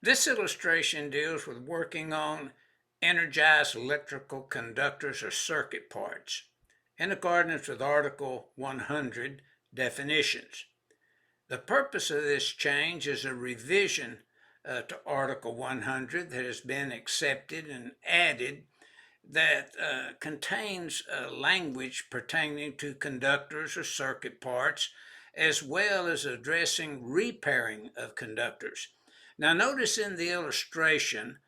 This illustration deals with working on energized electrical conductors or circuit parts in accordance with Article 100 definitions. The purpose of this change is a revision to Article 100 that has been accepted and added that contains language pertaining to conductors or circuit parts, as well as addressing repairing of conductors. Now, notice in the illustration,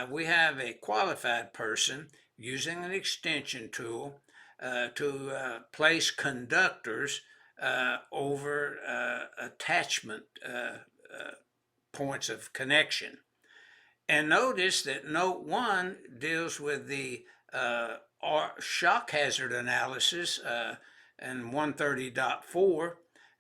we have a qualified person using an extension tool to place conductors over attachment points of connection. And notice that Note 1 deals with the shock hazard analysis in 130.4.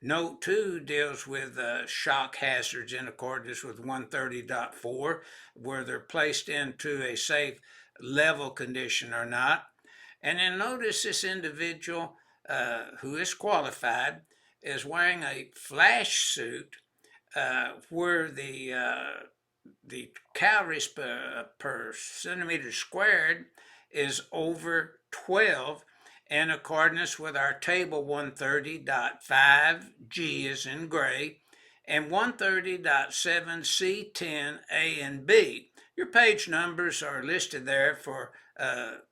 Note 2 deals with shock hazards in accordance with 130.4, where they're placed into a safe level condition or not. And then notice this individual who is qualified is wearing a flash suit where the calories per centimeter squared is over 12 in accordance with our table 130.5G is in gray and 130.7C10A and B. Your page numbers are listed there for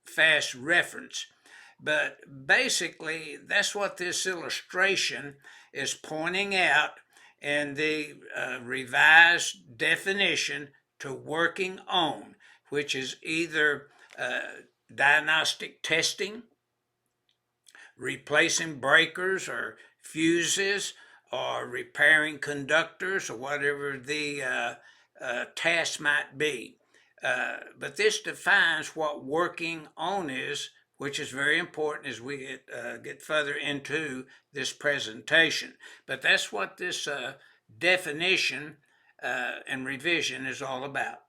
fast reference. But basically, that's what this illustration is pointing out in the revised definition to working on, which is either diagnostic testing, replacing breakers or fuses, or repairing conductors, or whatever the task might be. But this defines what working on is, which is very important as we get further into this presentation. But that's what this definition and revision is all about.